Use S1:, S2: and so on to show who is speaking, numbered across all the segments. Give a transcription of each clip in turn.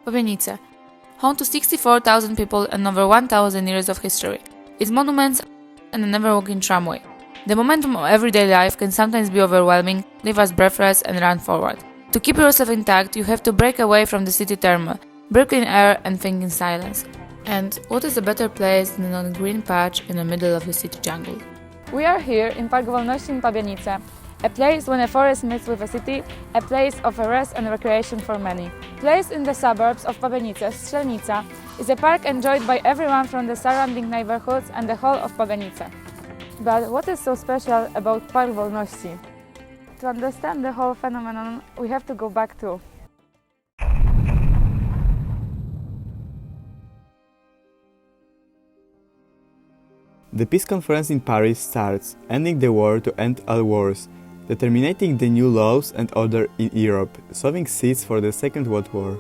S1: Pabianice, home to 64,000 people and over 1,000 years of history, its monuments and a never-walking tramway. The momentum of everyday life can sometimes be overwhelming, leave us breathless and run forward. To keep yourself intact, you have to break away from the city turmoil, breathe in air and think in silence. And what is a better place than a green patch in the middle of the city jungle?
S2: We are here in Park Wolności in Pabianice, a place when a forest meets with a city, a place of rest and recreation for many. Placed in the suburbs of Pabianice, Strzelnica is a park enjoyed by everyone from the surrounding neighborhoods and the whole of Pabianice. But what is so special about Park Wolności? To understand the whole phenomenon, we have to go back to
S3: The Peace Conference in Paris starts, ending the war to end all wars, determining the new laws and order in Europe, sowing seeds for the Second World War.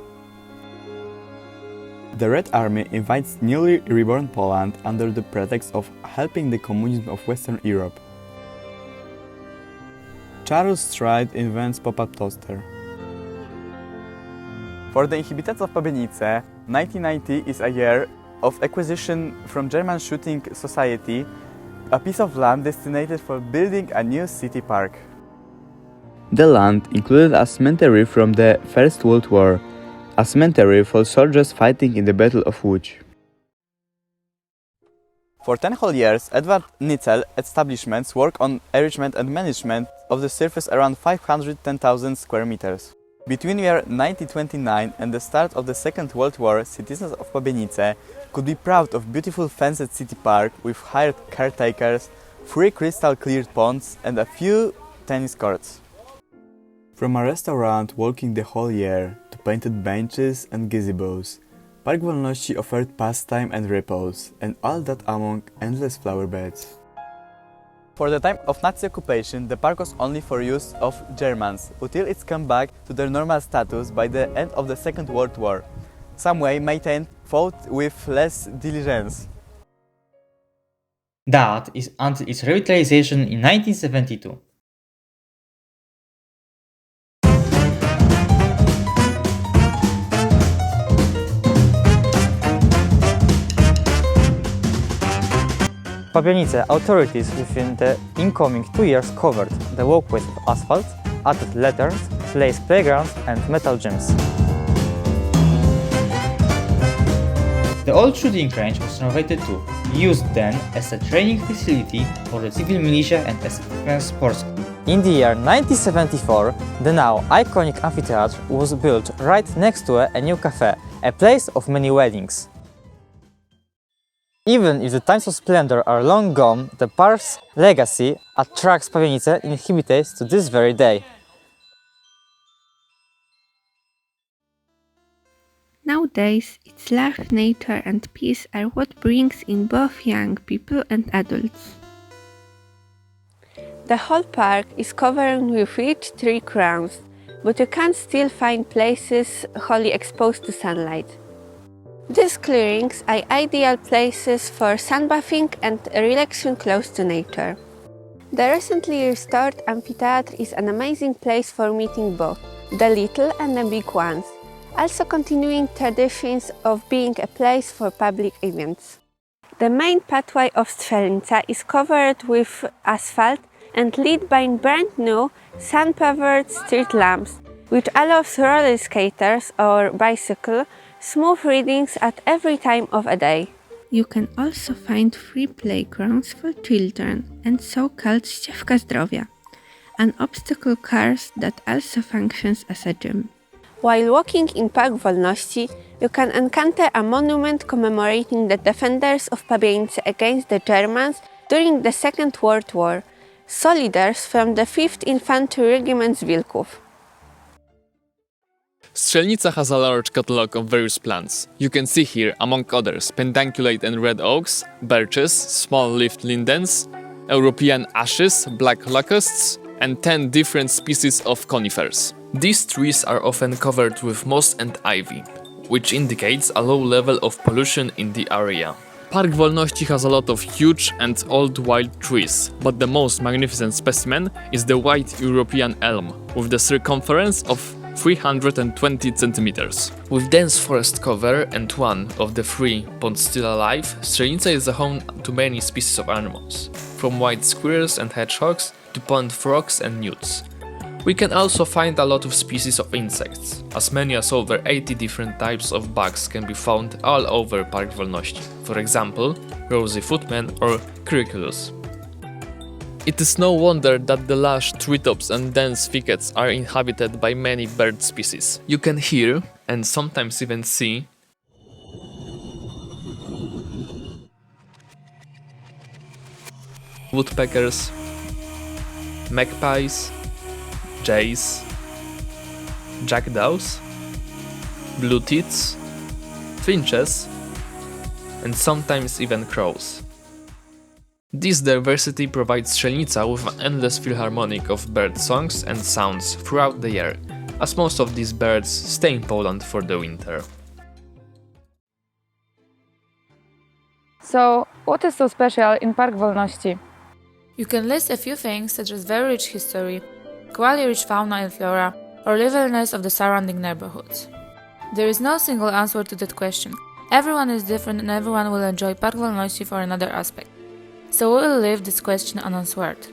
S3: The Red Army invites newly reborn Poland under the pretext of helping the communism of Western Europe. Charles Stride invents pop-up toaster. For the inhabitants of Pabianice, 1990 is a year of acquisition from German Shooting Society, a piece of land destined for building a new city park. The land included a cemetery from the First World War, a cemetery for soldiers fighting in the Battle of Łódź. For 10 whole years, Edward Nitzel establishments work on enrichment and management of the surface around 510,000 square meters. Between year 1929 and the start of the Second World War, citizens of Pabianice could be proud of beautiful fenced city park with hired caretakers, 3 crystal-clear ponds and a few tennis courts. From a restaurant working the whole year to painted benches and gazebos, Park Wolności offered pastime and repose, and all that among endless flower beds. For the time of Nazi occupation, the park was only for use of Germans, until it's come back to their normal status by the end of the Second World War. Some way maintained fought with less diligence.
S4: That is until its revitalization in 1972.
S5: Pabianice authorities within the incoming 2 years covered the walkways with asphalt, added letters, placed playgrounds and metal gyms.
S4: The old shooting range was renovated too, used then as a training facility for the civil militia and as a sports.
S5: In the year 1974, the now iconic amphitheatre was built right next to a new cafe, a place of many weddings. Even if the times of splendor are long gone, the park's legacy attracts Pabianice inhabitants to this very day.
S6: Nowadays, its lush nature and peace are what brings in both young people and adults. The whole park is covered with rich tree crowns, but you can still find places wholly exposed to sunlight. These clearings are ideal places for sunbathing and relaxation close to nature. The recently restored amphitheatre is an amazing place for meeting both the little and the big ones, also continuing traditions of being a place for public events. The main pathway of Strzelnica is covered with asphalt and lit by brand new sun-powered street lamps, which allows roller skaters or bicycle smooth readings at every time of a day. You can also find free playgrounds for children and so-called ścieżka zdrowia, an obstacle course that also functions as a gym.
S7: While walking in Park Wolności, you can encounter a monument commemorating the defenders of Pabianice against the Germans during the Second World War, soldiers from the 5th Infantry Regiment z Wilków.
S8: Strzelnica has a large catalogue of various plants. You can see here, among others, pendanculate and red oaks, birches, small-leaved lindens, European ashes, black locusts, and 10 different species of conifers. These trees are often covered with moss and ivy, which indicates a low level of pollution in the area. Park Wolności has a lot of huge and old wild trees, but the most magnificent specimen is the white European elm, with the circumference of 320 centimeters. With dense forest cover and one of the three ponds still alive, Strzelnica is a home to many species of animals, from white squirrels and hedgehogs to pond frogs and newts. We can also find a lot of species of insects. As many as over 80 different types of bugs can be found all over Park Wolności, for example, rosy footman or criculus. It is no wonder that the lush treetops and dense thickets are inhabited by many bird species. You can hear, and sometimes even see, woodpeckers, magpies, jays, jackdaws, blue tits, finches, and sometimes even crows. This diversity provides Strzelnica with an endless philharmonic of bird songs and sounds throughout the year, as most of these birds stay in Poland for the winter.
S2: So, what is so special in Park Wolności?
S1: You can list a few things such as very rich history, quality rich fauna and flora, or liveliness of the surrounding neighborhoods. There is no single answer to that question. Everyone is different and everyone will enjoy Park Wolności for another aspect. So we will leave this question unanswered.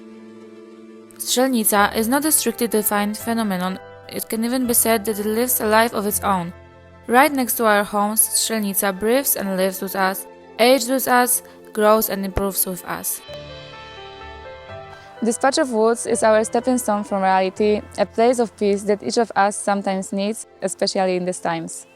S1: Strzelnica is not a strictly defined phenomenon. It can even be said that it lives a life of its own. Right next to our homes, Strzelnica breathes and lives with us, ages with us, grows and improves with us.
S2: This patch of woods is our stepping stone from reality, a place of peace that each of us sometimes needs, especially in these times.